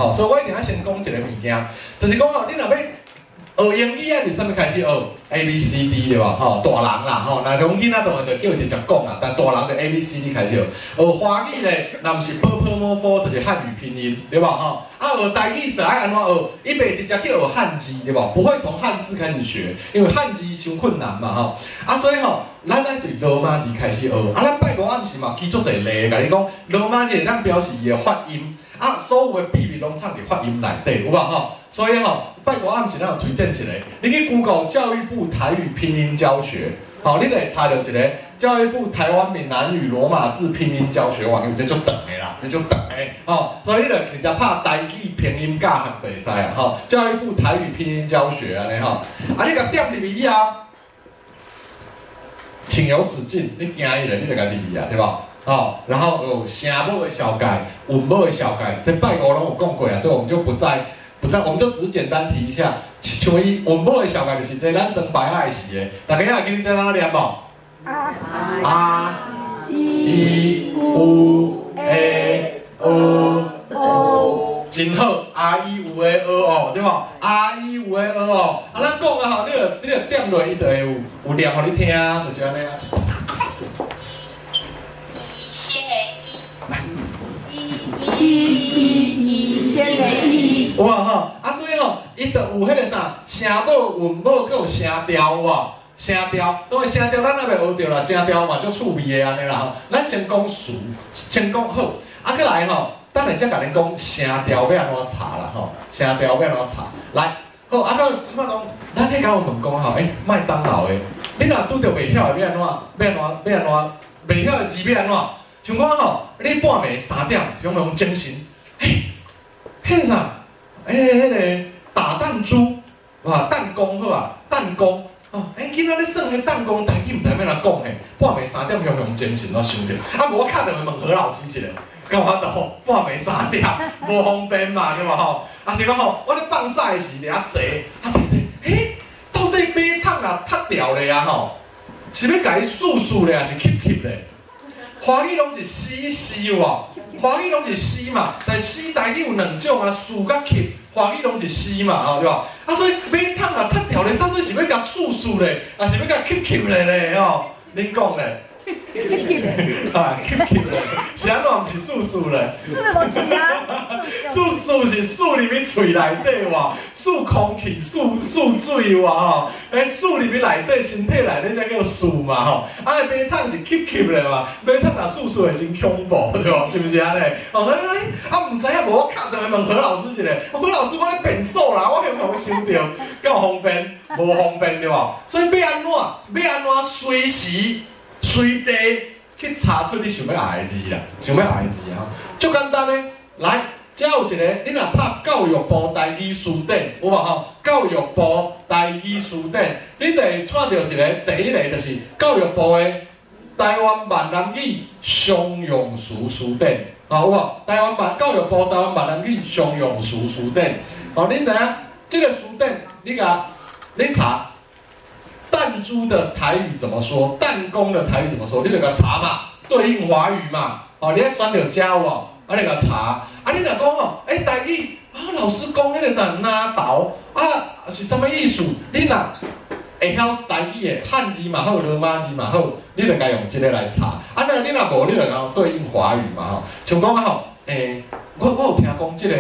吼，所以我一定要先讲一个物件，就是讲吼，你若要学英语啊，就啥物开始学 A B C D 对吧？吼，大人啦吼，那讲囡仔当然就叫伊直接讲啦，但大人就 A B C D 开始学。学华语咧，那毋是 ㄅ 就是汉语拼音对吧？吼，啊学台语就爱安怎学？伊袂直接去学汉字对吧？不会从汉字开始学，因为汉字伤困难嘛吼。啊，所以吼，咱爱对罗马字开始学。啊，咱拜五暗时嘛，记足侪例，甲你讲罗马字会当表示伊的发音。啊，所有的秘密拢藏伫发音内底，有无吼？所以吼，拜五暗时咱有推荐一个，你去 Google 教育部台语拼音教学，好，你就会查到一个教育部台湾闽南语罗马字拼音教学网，这就长的啦，这就长的，吼，所以你就直接拍台语拼音教学就会使啊，吼，教育部台语拼音教学安尼吼，啊，你甲点入去以后，情有此进，你惊伊咧，你就甲入去啊，对吧？哦，然后有声母的小改、韵母的小改，这拜五拢有讲过啊，所以我们就不再，我们就只是简单提一下。像伊韵母的小改就是这咱生白爱时的，大家还记得在哪念无？啊、i、u、a、o， 真好。啊、i、u、a、o 对无？啊、i、u、a、o 啊，咱讲啊吼，你着点落，伊就会有念互你听，就是安尼啊。有啊吼，啊所以吼，伊就有迄个啥声母、韵母，佮有声调有无？声调，当然声调咱还袂学着啦，声调嘛足趣味的安尼啦吼。咱先讲词，先讲好，啊佮来吼，等下才甲恁讲声调要安怎查啦吼，声调要安怎查？来，好，啊佮即摆讲，咱迄甲我问讲吼，麦当劳的，你若拄着袂晓的要安怎？袂晓的字要安怎？像我吼，你半暝3点，雄雄精神，迄啥？迄个打弹珠，哇，弹弓好啊，弹弓。哦，今仔咧算迄弹弓，台语毋知要安怎讲嘿。半暝3点，雄雄精神，我想着，啊，无我敲电话问何老师一下，干我都半暝3点，无方便嘛，对无吼？啊是讲吼，我咧放屎的时伫遐坐，到底马桶若塌掉咧啊吼，是要甲伊试试咧，还是吸咧？华语拢是死有无？华语拢是死嘛，但死台语有两种啊，死甲吸，华语拢是死嘛，吼对吧？啊，所以马桶若塌掉咧，到底是要甲试试咧，还是要甲吸咧吼？恁讲咧？吸咧，是安怎毋是试试咧？试无是啊，试是试入去喙内底哇，试空气，试水哇吼，试入去内底身体内底才叫试嘛吼。啊，马桶是吸咧嘛，马桶若试会真恐怖对无？是毋是安尼？哦，啊，毋知影无我敲电话问何老师一下，何老师我咧变数啦，我向想想着，敢有方便？无方便对无？所以要安怎随时。随地去查出你想要学的字啦，想要学的字啊，足简单嘞。来，遮有一个，你若拍教育部台语词典，有无吼？教育部台语词典，你就会看到一个，第一个就是教育部的台湾闽南语常用词词典，啊有无？教育部台湾闽南语常用词词典，哦，恁知影？这个词典，你查。弹珠的台语怎么说？弹弓的台语怎么说？你就甲查嘛，对应华语嘛。哦，你爱选着遮有无？啊，你甲查。啊，你若讲吼，台语啊，老师讲迄个啥拿刀啊，是什么意思？你若会晓台语的汉字嘛好，罗马字嘛好，你就该用这个来查。啊，你若无，你就讲对应华语嘛吼。像讲吼，我有听讲这个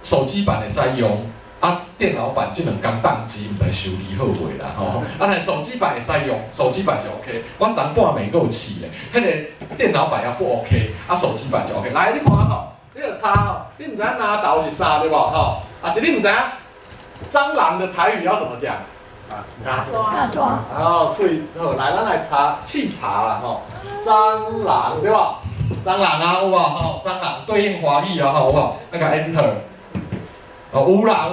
手机版会使用。啊，电脑版这两工宕机，毋知修理好未啦吼。啊，但手机版会使用，手机版就 OK。我昨半暝够气咧，迄个电脑版也不 OK， 啊，手机版就 OK。来，你看吼，你就查吼，你毋知影拿刀是啥对无吼？啊，是你毋知影蟑螂的台语要怎么讲？啊，抓。哦，所以好，来，咱来查气查啦吼，蟑螂对吧？蟑螂啊，有无吼？蟑螂对应华语啊吼，有无？那个 Enter。哦，有啦，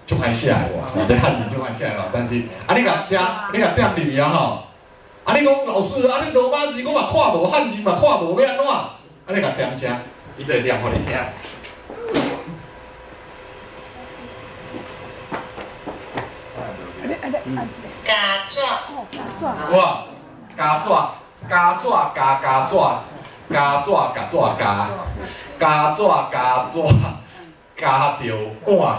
就歹写的哇，这汉语就歹写的嘛。但是，啊，你甲点入去啊吼，啊，你讲老师，啊，你罗马字我嘛看无，汉字嘛看无，要安怎？啊，你甲点遮，伊就会念互你听。加爪，哇，加爪，加纸加纸加着碗，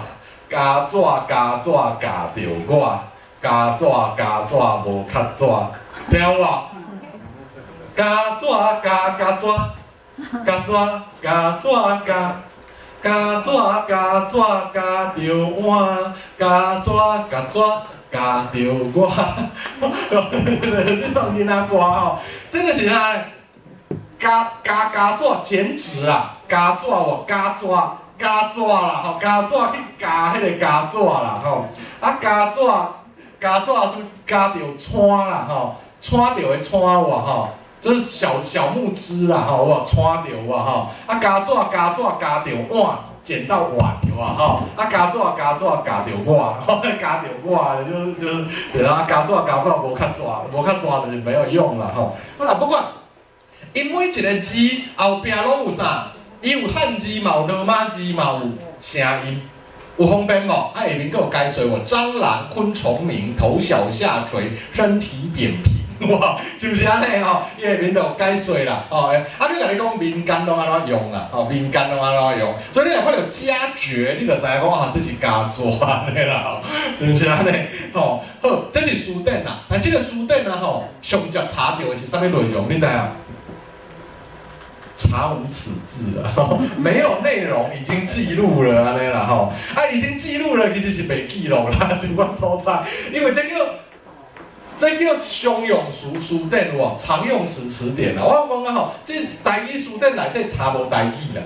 加纸加纸加着我，加纸加纸无较纸，听有无？加纸加纸，加纸加纸加。加纸加纸加着碗，加纸加纸加着我。这种囡仔歌吼，真的是他加纸剪纸啊，加纸哦，加纸啦吼，加纸去加迄个加纸啦吼，啊加纸是加着铲啦吼，铲着的铲有无吼？就是小木枝啦，吼，有铲着啊，吼，啊加纸加着碗，捡到碗有啊，吼，啊加纸加着我，加着我就是对啊，加纸无较纸就是没有用啦，吼。好啦，不管，因每一个字后壁拢有啥？伊有汉字嘛，有罗马字嘛，有声音，有方便无？啊下面佫有解说无？蟑螂、昆虫鸣，头小下垂，身体扁平。哇，是不是安尼吼？伊下面就有解说啦，哦，啊，你甲你讲民间拢安怎用啦？哦，民间拢安怎用？所以你若看到加绝，你就知影讲啊，这是加纸安尼啦，是不是安尼？吼，好，这是书典啦。但这个书典啊，吼，上接查到的是啥物内容？你知影？查无此字了，没有内容，已经记录了安尼啦，吼，啊，已经记录了，其实是袂记录啦，就我所在，因为这叫常用书典有无？常用词词典啦。我讲啊吼，这台语书典内底查无台语啦，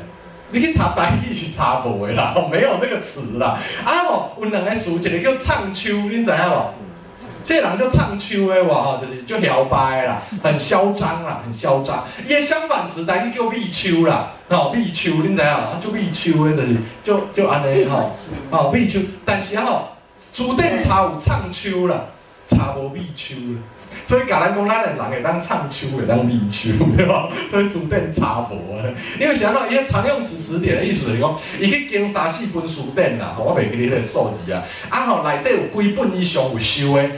你去查台语是查无的啦，没有那个词啦。啊吼，有两个词，一个叫唱秋，你知影无？这个人叫唱秋的哇吼，就是就摇摆啦，很嚣张啦，很嚣张。伊个相反词台语叫秘秋啦，吼秘秋，你知影啊？就秘秋的，就是就安尼吼，吼秘秋。但是吼，书典查有唱秋啦。查无秘秋啦，所以甲咱讲，咱的人会当唱秋，会当秘秋，对吧？所以书典查无啊。因为想到伊个常用词词典的意思就是讲，伊去经3-4本书典啦，吼，我袂记哩迄个数字啊。啊吼，内底有几本以上有收的，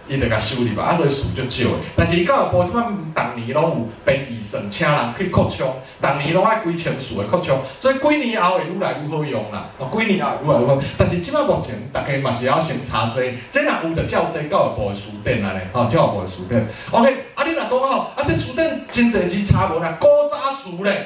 伊就甲收入吧。啊，所以数就少的。但是伊教育部即摆逐年拢有编预算，请人去扩充，逐年拢爱几千数的扩充，所以几年后会愈来愈好用啦。哦，几年后愈来愈好。但是即摆目前大家嘛是要先查这，这若有就照这教育部的书典安尼，吼，教育部的书典。OK， 啊，你若讲吼，啊，这书典真侪字查无啦，古早书咧，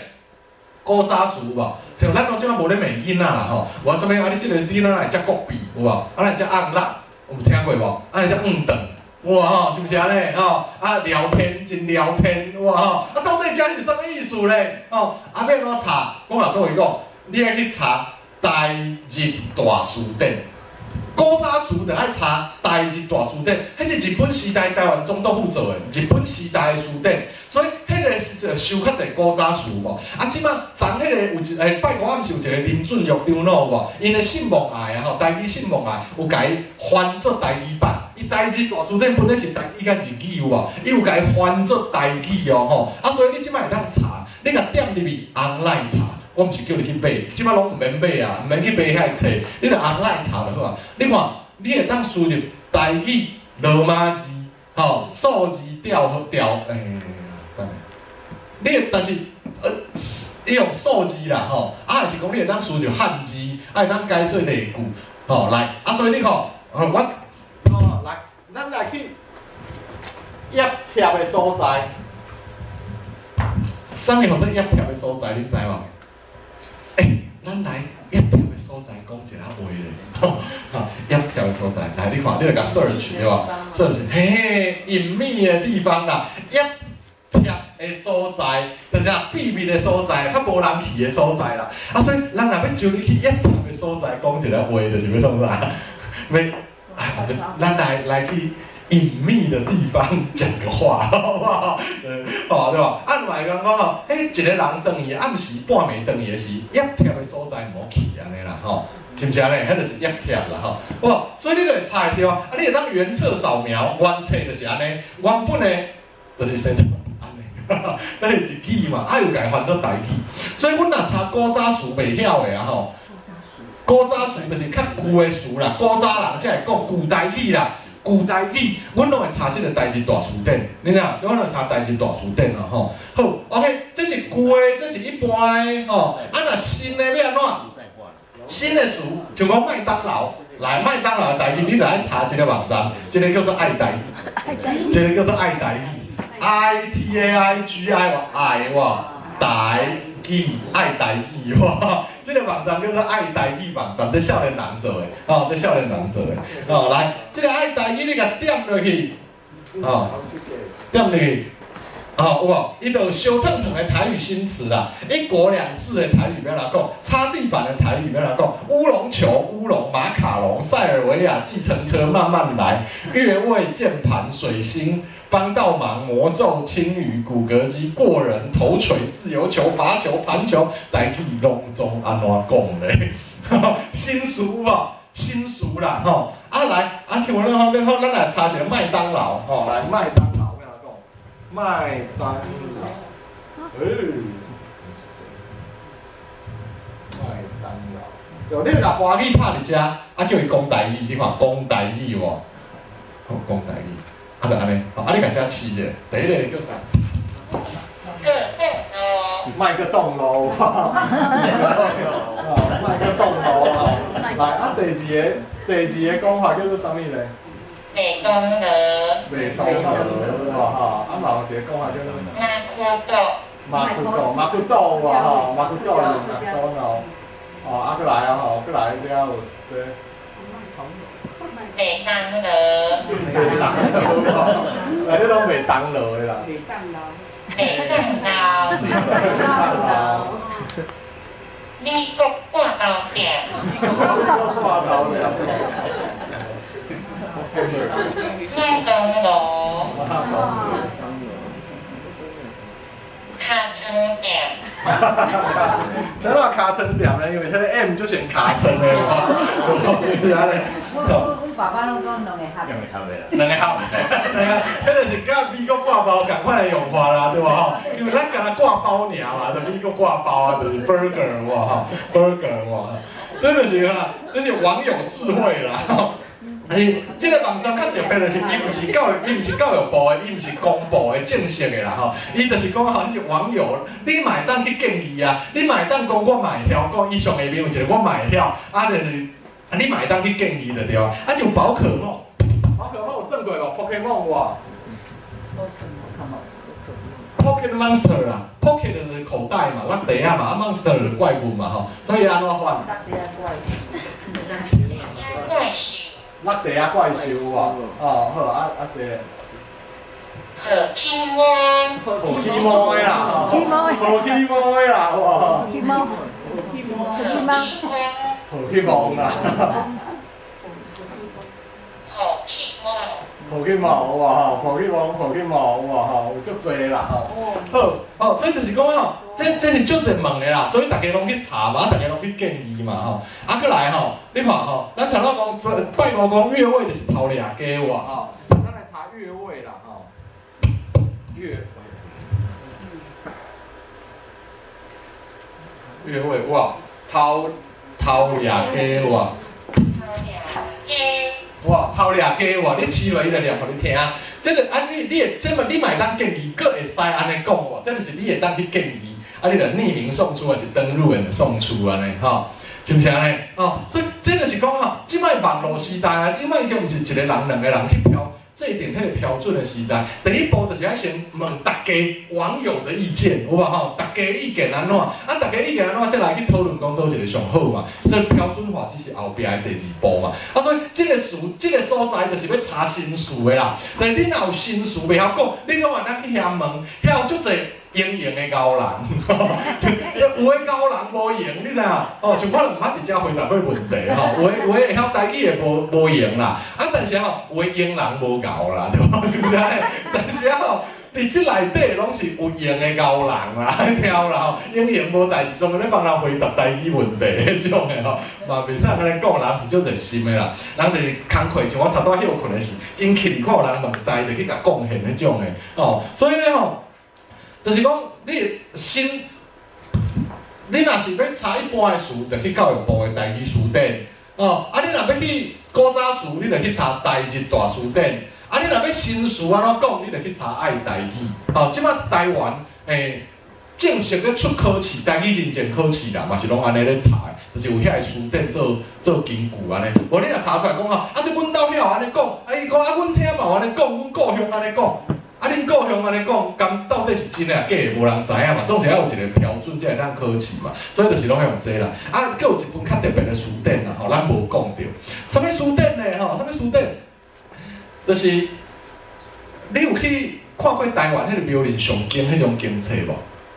古早书有无？像咱拢即摆无咧骂囡仔啦吼，我什么啊？你即个囡仔来食国币有无？啊，来食红辣，有听过无？啊，来食黄蛋。哇吼，是不是安尼吼？啊，聊天真聊天，哇吼！啊，到底这是什么意思咧？吼，啊，要安怎查？我若各位讲，你爱去查台日大书典。古早书就爱查台日大书典，迄是日本时代台湾总督府做的，日本时代的书典，所以迄个是收较侪古早书无。啊，即摆昨迄个有一拜五暗是有一个林俊玉长老无，因的信望爱啊吼，台语信望爱有甲伊翻做台语版。伊台日大书典本来是台语甲日语有无，伊有甲伊翻做台语哦吼。啊，所以你即摆会当查，你甲点入去 online 查。我毋是叫你去买，即摆拢毋免买啊，毋免去买遐册，你著 online 查就好啊。你看，你会当输入台语、罗马字、吼数字你但是你用数字啦吼，啊还是讲你会当输入汉字，啊会当解说例句，吼来，啊所以你看，我来，咱来去页贴的所在，啥物叫做页贴的所在？恁知无？咱来页贴的所在讲一下话咧，页贴的所在，来你看，你来甲 search 对吧 ？search， 嘿，隐秘的地方啦，页贴的所在，就是秘密的所在，较无人去的所在啦。啊，所以咱若要招你去页贴的所在讲一下话，就是要创啥？要，咱来去。隐秘的地方讲个话，好不好？好对吧？啊，另外讲吼，一个人转去暗时半暝转去的是页贴的所在，唔好去安尼啦，吼，是不是安尼？迄就是页贴啦，吼。哇，所以你就会查会到啊，你会当原册扫描，原册就是安尼，原本的就是生出安尼，但是日语嘛，啊又改翻做台语，所以阮若查古早书袂晓的啊，吼。古早书就是较旧的书啦，古早人才会讲旧台语啦。古代语，阮拢会查即个代志大词典，你知影？阮拢会查代志大词典啊吼。好 ，OK， 这是旧的，这是一般的吼。啊，若新的要安怎？新的词，像讲麦当劳，来麦当劳的代志，你就爱查一个网站，一个叫做爱代语，一个叫做爱代语 ，ITAIGI 爱哇，代语爱代语哇，这个网站叫做爱代语网站，这少年人做的，哦，这少年人做的，哦，来，这个爱代语你甲点落去，哦，点落去。哦，有无？伊就有烧烫烫的台语新词啦，一国两制的台语要来讲，擦地板的台语要来讲，乌龙球、乌龙马卡龙、塞尔维亚计程车慢慢来，越位键盘水星。帮倒忙、魔咒、青鱼、骨骼肌、过人、头锤、自由球、罚球、盘球，台语拢总安怎讲咧？新俗啊，新俗啦吼！啊来，啊像我咱好，咱来查一个麦当劳吼，来麦当劳。麦当劳，麦当劳，有你若华语拍伫遮，啊叫伊讲台语，你看讲台语无？好讲台语，啊就安尼，啊你甲遮试者，第一个叫啥？麦个冻咯，麦个冻咯，来啊第二个讲法叫做啥物咧？麦当劳，麦当劳哇哈，啊嘛有一个讲法叫做马库豆哇哈，马库豆是麦当劳，哦啊过来啊吼，过来这有这麦当劳，来这种麦当劳的啦，麦当劳，美国挂包店，挂包店。麦当劳，卡称店。啥话卡称店咧？因为迄个 M 就选卡称的嘛，就是安尼。阮爸爸拢讲两个合的啦。两个合，迄就是甲美国挂包共款的用法啦，对无吼？因为咱甲它挂包尔嘛，就美国挂包啊，就是 burger 哇吼 ，burger 哇，真的是哈，这是网友智慧啦。这个网站较特别的是，伊毋是教育部的，伊毋是公布的正式的啦吼。伊就是讲吼，你是网友，你嘛会当去建议啊，你嘛会当讲我嘛会晓，讲以上下面有一个我嘛会晓，啊就是你嘛会当去建议就对啊。啊就宝可梦，宝可梦有算过无 ？Pokemon 哇 ，Pocket Monster 啦 ，Pocket 就是口袋嘛，落地啊嘛，啊 Monster 就是怪物嘛吼，所以安怎换？怪兽。落地啊怪兽哇，哦好啊这个。好起毛，好起毛的啦，好起毛的啦，哇！好起毛，好起毛啦，好起毛，好起毛哇吼，好起毛哇吼，有足侪啦吼。好，哦，这就是讲吼，这是足侪问的啦，所以大家拢去查嘛，大家拢去建议嘛吼。啊，过来吼，你看吼，咱头仔讲，拜托讲越位就是头俩家哇吼，咱来查越位啦吼，越位哇，头俩家哇。哇，头俩家哇，你饲落伊就念互你听。这个啊，你嘛会当建议，佫会使安尼讲哇，这就是你会当去建议，啊，你就匿名送出还是登录的送出安尼吼，是毋是安尼？哦，所以这就是讲吼，即摆网络时代啊，即摆已经毋是一个人两个人去挑。制定迄个标准的时代，第一步就是要先问大家网友的意见，有无吼？大家意见安怎？啊，大家意见安怎？再来去讨论讲倒一个上好嘛。这标准化只是后壁的第二步嘛。啊，所以这个所在就是要查新词的啦。但是你若有新词袂晓讲，你讲话咱去遐问，遐有足侪英勇的高人，有的高人无用，你知影？哦，像我就毋捌伫遮回答过问题吼，有的会晓台语的无用啦，啊，但是吼有的英人无够啦，对无？是毋是安尼？但是吼，伫即内底拢是有用的高人啦，挑啦吼，英勇无代志，专门咧帮人回答台语问题迄种的吼，嘛袂使安尼讲，人是足热心的啦，人就是工课像我头拄休困的是，因起看有人问知就去甲贡献迄种的哦，所以咧吼。就是讲，你若是要查一般的词，就去教育部的台语词典。哦，哦，啊，你若要去古早史，你著去查台日大词典。啊，你若要新词安怎讲，你著去查爱台语。哦，即马台湾正式咧出考试，台语认证考试啦，嘛是拢安尼咧查的，就是有遐个书店做根据安尼。无你若查出来讲吼，啊，即阮兜遐安尼讲，啊，伊讲啊，阮听嘛安尼讲，阮故乡安尼讲，啊，恁故乡安尼讲，咁到底是真诶假诶，无人知影嘛。总是要有一个标准才会当考试嘛，所以就是拢用这啦。啊，佫有一本较特别诶书店啦，吼，咱无讲到。什物书店呢？吼，什物书店？就是你有去看过台湾迄个苗栗上经迄种经册无？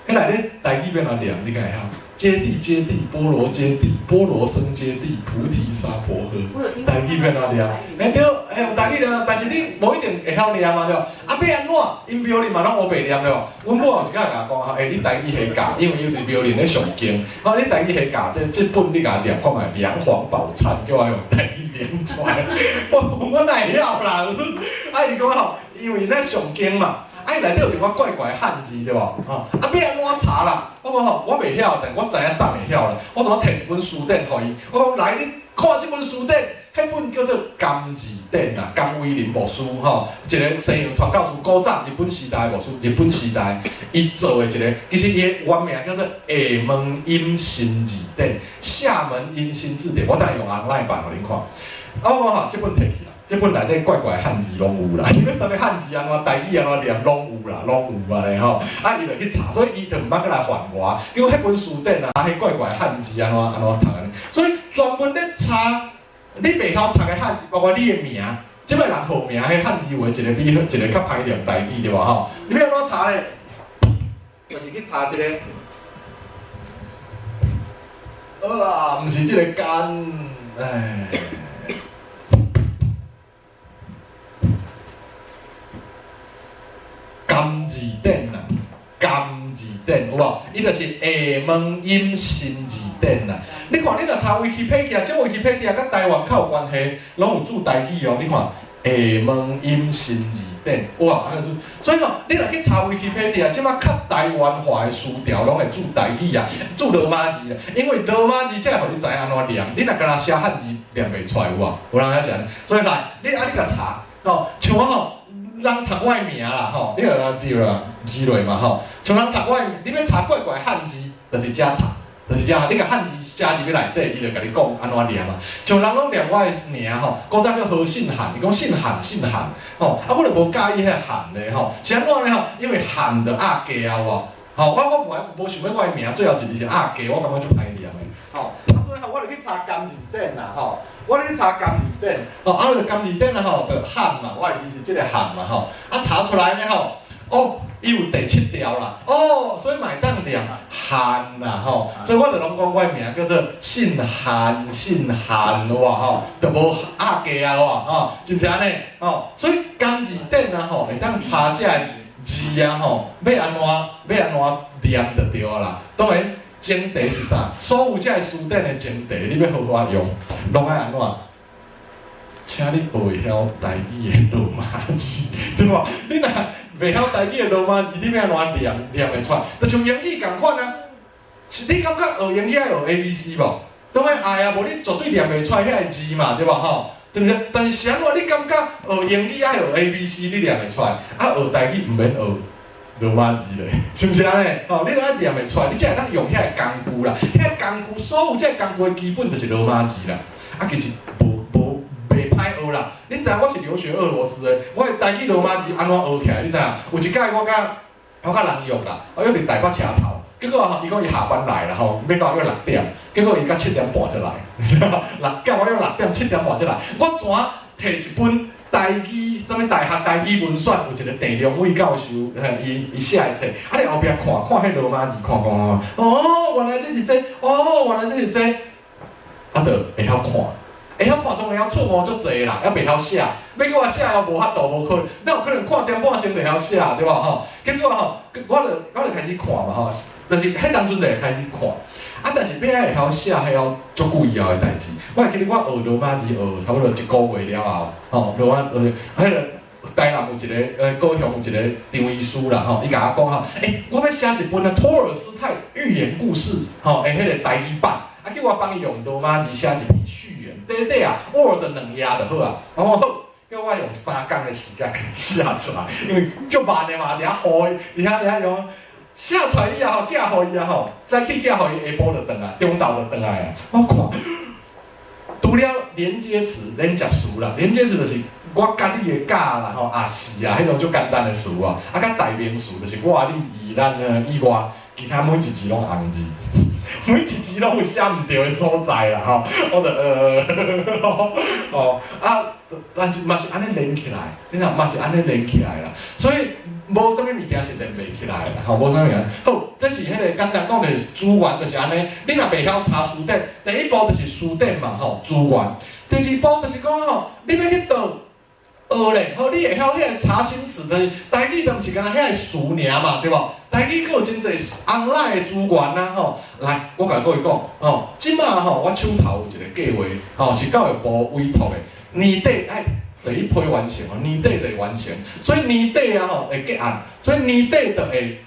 迄内底台语要安怎念？你敢会晓？接地接地，菠萝接地，菠萝生接地，菩提萨婆诃。台语要安怎念？对，有台语了，但是你无一定会晓念嘛，对吧？啊，要安怎？因苗栗嘛拢学白念对吧？阮母有一摆甲我讲，你台语会教，因为有伫苗栗咧上经，你台语会教，这本你甲念看卖，梁皇宝忏叫我用台语念出来，我哪会晓啦？啊，伊讲吼，因为咧上经嘛。啊，伊内底有一寡怪怪的汉字对无？啊，要安怎查啦？我讲吼，我袂晓，但我知影啥会晓啦。我就摕一本书典互伊，我讲来，你看即本书典，迄本叫做《甘字典》啊，甘威林牧师吼，一个西洋传教士，古早日本时代牧师，日本时代伊做的一个，其实伊的原名叫做《厦门阴新字典》，厦门阴新字典，我等下用 online 版互恁看。啊，我讲吼，即本摕去啦。这本内底怪怪汉字拢有啦，因为啥物汉字安怎台语安怎念拢有啦，拢有啊咧吼。啊，伊就去查，所以伊就毋捌过来还我。结果迄本书典啊，迄怪怪汉字安怎读安尼，所以专门咧查你袂晓读的汉字，包括你的名，即摆人号名迄汉字有诶一个比一个较歹念台语对吧吼？你要安怎查咧？就是去查一个，啊，毋是即个干，哎。甘字典啦，甘字典有无？伊就是厦门阴新字典啦。你看，你若查Wikipedia，这Wikipedia 甲台湾较有关系，拢有注台语哦。你看厦门阴新字典，哇，安尼所以吼，你若去查Wikipedia，即马较台湾化的词条，拢会注台语啊，注罗马字啊。因为罗马字才会互你知影安怎念，你若干若写汉字念袂出来有无？有人遐写，所以来，你甲查哦，像我吼。人读我的名啦，吼，你有对啦，之类嘛，吼。像人读我的，你要查怪怪汉字，就是遮查，就是遮。你甲汉字写入去内底，伊就甲你讲安怎念嘛。像人拢念我的名吼，古早叫何信汉，伊讲姓韩，姓韩，吼。啊，我就无介意迄韩的吼，是安怎咧吼？因为韩的阿加啊，吼，我无想要我的名最后一字是阿加，我感觉就歹念的，吼。啊，所以吼，我就去查甘字典啦，吼。我咧去查甘字典，哦，啊，就甘字典啦吼，就汉嘛，我的字是即个汉嘛吼，啊查出来呢吼，哦，伊有第7条啦，哦，所以买当念汉啦吼，所以我就拢讲我的名叫做姓韩，姓韩哇吼，就无阿加啊哇吼，是毋是安尼？哦，所以甘字典啊吼，会当查这字啊吼，要安怎念就对啦，当然。前提是啥？所有这书典的前提，你要好好用，拢爱安怎？请你学会晓台语的罗马字，对无？你若袂晓台语的罗马字，你要安怎念会出来？就像英语共款啊！你感觉学英语要学 ABC 无？当然爱啊，无你绝对念袂出来遐个字嘛，对无吼？对不对？但是安怎你感觉学英语要学 ABC， 你念会出来？啊，学台语毋免学。罗马字咧，是毋是安尼？哦，你爱念会出来，你才会当用遐个工具啦。遐个工具，所有这工具的基本就是罗马字啦。啊，其实袂歹学啦。恁知我是留学俄罗斯的，我的台语罗马字安怎学起来？你知影？有一届我甲人约啦，我约伫台北车头，结果吼，伊讲伊下班来啦吼，要到约6点，结果伊到7点半才来，叫我约6点7点半才来，我怎摕一本？台语，什么大学台语文选有一个郑良伟教授，伊写的册，啊，你后壁看迄罗马字，看，哦，原来这是这，哦，原来这是这，啊，就会晓看，当然错误足侪啦，还袂晓写，要叫我写又无法度，无可能，哪有可能看点半钟就晓写，对吧？吼，结果吼，我就开始看嘛，吼，就是迄当阵就会开始看。啊，但是要会晓写，还要足久以后的代志。我会记得我学罗马字学差不多1个月了后，吼，罗马迄个台南有一个高雄有一个张医师啦，吼，伊甲我讲吼，我要写一本托尔斯泰寓言故事，吼，迄个台语版，啊，叫我帮伊用罗马字写一篇序言。短啊 ，Word 2页就好啊。然后好，叫我用3天的时间给写出来，因为足慢的嘛，你遐用写出来以后，寄互伊啊吼，再去寄互伊下晡就转来，中昼就转来啊。我看，除了连接词、连接词啦，连接词就是我甲你的甲啦吼，啊是啊，迄种足简单的词啊，啊甲代名词就是我、你、伊、咱以外，其他每一字拢红字。每一字拢有写唔对的所在啦，吼，我就哦啊，但是嘛是安尼连起来，你看嘛是安尼连起来啦，所以无啥物物件是连袂起来啦，吼，无啥物件。好，这是迄个简单讲的资源就是安尼，你若袂晓查词典，第一步就是词典嘛，吼，资源。第二步就是讲吼，你要去倒。学咧，好，你会晓迄个查新词的，台语就毋是干那遐个词尔嘛，对无？台语佫有真侪 online 的资源啦，吼。来，我甲各位讲，吼，即马吼，我手头有一个计划，吼，是教育部委托的，年底第一批完成，年底就完成，所以年底啊吼会结案，所以年底就会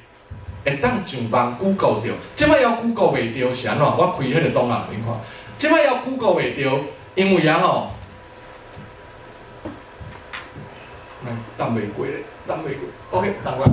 当上网 Google 着。即马要 Google 袂着是安怎？我开迄个档案，你看，即马要 Google 袂着，因为啊吼。等袂过咧，等袂过 ，OK， 等我。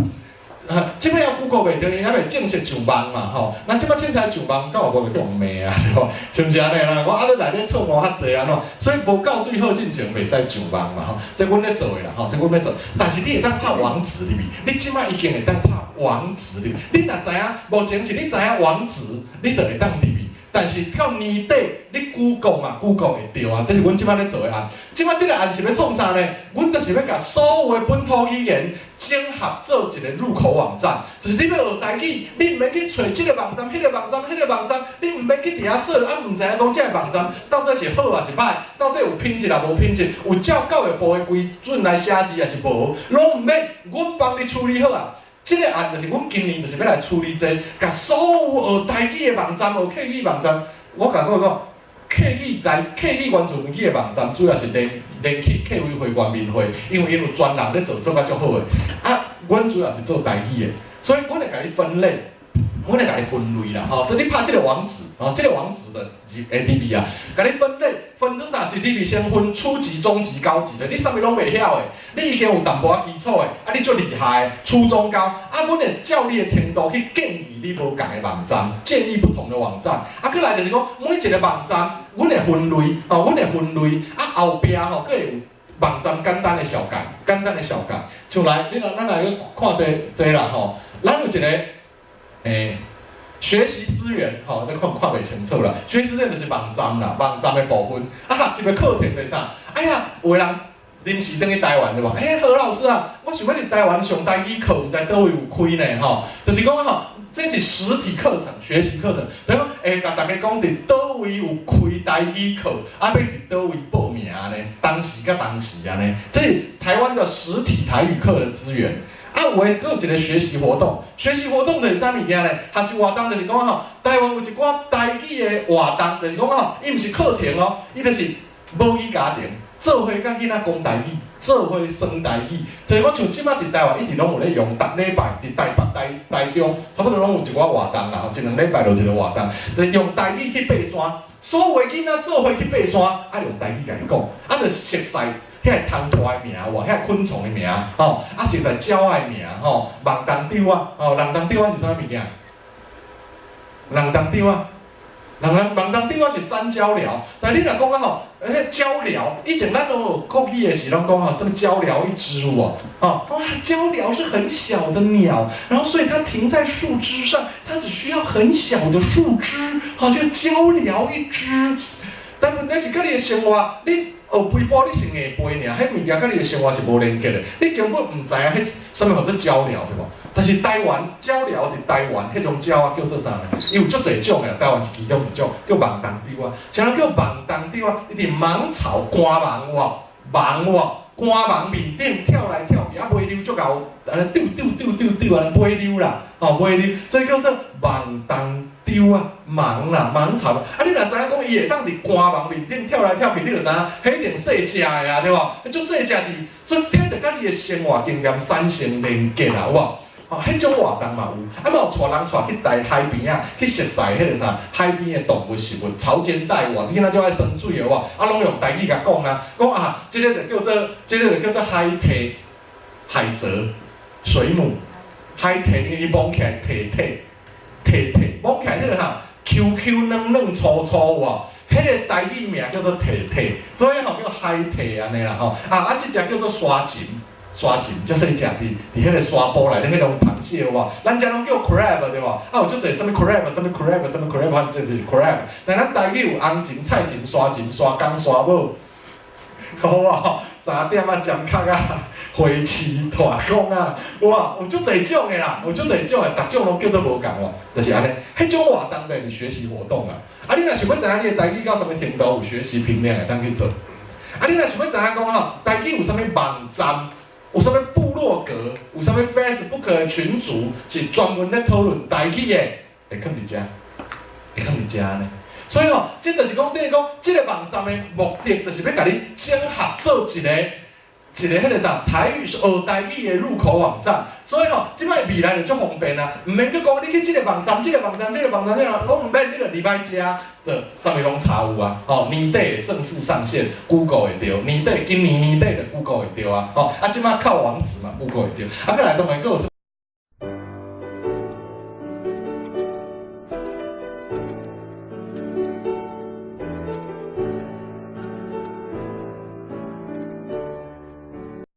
即摆要 Google 袂着，因还袂正式上网嘛吼。那即摆凊彩上网，敢有无去用骂啊？对无？是毋是安尼啦？我咧内底错误较济安怎？所以无校对好进前袂使上网嘛吼。这阮咧做的啦吼，这阮咧做。但是你会当拍网址入面，你即摆已经会当拍网址入面。你若知影，目前是你知影网址，你就会当入面。但是到年底，你 Google 嘛 ，Google 会着啊，这是阮即摆咧做的案。即摆即个案是要创啥呢？阮就是要甲所有的本土语言整合做一个入口网站，就是你要学台语，你毋免去找即个网站、迄个网站、迄个网站，你毋免去伫遐说，毋知影讲即个网站到底是好还是歹，到底有品质啊无品质，有照教育部的规准来写字还是无，拢毋免，阮帮你处理好啊。这个案就是阮今年就是要来处理这，甲所有学台语的网站、学客语网站，我甲各位讲，客语原住民语的网站，主要是连去客委会、原民会，因为因有专人咧做足甲足好的。啊，阮主要是做台语的，所以阮会甲你分类。我来甲你分类啦，吼，所以你拍这个网址，吼，这个网址的 ATP 啊，甲你分类，分做啥？一 TP 先分初级、中级、高级的，你啥物拢袂晓的，你已经有淡薄仔基础的，啊，你足厉害的，初中高，啊，阮会照你的程度去建议你无共的网站，建议不同的网站，啊，过来就是讲每一个网站，阮会分类，吼，阮会分类，啊，后壁吼，佫会有网站简单的小改，像来，咱来去看这啦，吼，咱有一个。学习资源，吼，你看袂清楚啦。学习资源就是网站啦，网站的部分。啊，学习的课程是啥？哎呀，有人临时登去台湾对无？何老师啊，我想要伫台湾上台语课，毋知倒位有开呢？吼，就是讲吼，这是实体课程、学习课程。然后，甲大家讲伫倒位有开台语课，啊，要伫倒位报名呢？当时安尼，这是台湾的实体台语课的资源。啊，有诶，佫有一个学习活动，就是啥物件呢？学习活动就是讲吼，台湾有一寡台语诶活动，就是讲吼，伊毋是课程哦，伊就是母语家庭做伙甲囡仔讲台语，做伙算台语。就是讲像即摆伫台湾一直拢有咧用，逐礼拜伫台北、台中，差不多拢有一寡活动啦，一两礼拜就一个活动，就是用台语去爬山，所有诶囡仔做伙去爬山，啊用台语甲伊讲，啊就熟悉。遐虫拖的名喎，遐昆虫的名，吼，啊是在鸟的名，吼，梦东丢啊，哦，人东丢啊是啥物件？人东丢啊，梦东丢啊是山椒寮，但你若讲啊吼，迄椒寮，以前咱拢有国语的时拢讲吼，这个椒寮一只喎，哦，哇，椒寮是很小的鸟，然后所以它停在树枝上，它只需要很小的树枝，好像椒寮一只，但问题是跟你的生活，你。学飞波你是硬飞尔，迄物件甲你的生活是无连接的，你根本毋知影迄啥物叫做鸟寮，对无？但是台湾鸟寮伫台湾，迄种鸟啊叫做啥呢？伊有足侪种的，台湾是其中一种，叫芒东丢啊。啥叫芒东丢啊？伊伫芒草干芒哇，芒哇，干芒面顶跳来跳去，啊尾溜足够，丢安尼尾溜啦，哦尾溜，所以叫做芒东。丢啊，芒啦，芒草啊！你若知影讲伊会当伫干芒面顶跳来跳去，你就知影，迄一定细只的啊，对无？足细只伫，所以迄就甲你的生活经验产生连接啦，有无？哦，迄种活动嘛有，嘛有带人带去台海边啊，去熟悉迄个啥海边的动物食物，潮间带哇，你今仔就爱生水的哇，拢用台语甲讲啊，讲啊，即个就叫做海蛎、海蜇、水母、海蛎，伊摸起来摕，摸起来迄个哈 QQ 嫩粗粗哇。迄个台语名叫做摕，所以吼叫海蛎安尼啦吼。即只叫做沙锦，才说你食伫迄个沙煲内底迄种螃蟹有无？咱遮拢叫 crab 对无？有足侪什么 crab， 反正就是 crab。但咱台语有红锦、菜锦、沙锦、沙公、沙母，好无？3点尖壳花枝大公哇，有足侪种的啦，有足侪种的，逐种拢叫做无共喎，就是安尼。迄种活动类是学习活动啊。你若想要知影你的台语到什么程度，有学习评量会当去做。你若想要知影讲吼，台语有啥物网站，有啥物部落格，有啥物 Facebook 的群组，是专门咧讨论台语的，会放伫遮，呢。所以吼，即就是讲，等于讲，即个网站的目的，就是要甲你整合做一个迄个啥台语学台语的入口网站。所以吼，即摆未来就足方便啊，毋免去讲你去即个网站，拢毋免，你就入来遮的上面拢查有啊。年底正式上线 ，Google 会着，今年年底的 Google 会着啊。即摆靠网址嘛 ，Google 会着。再来当然佫有。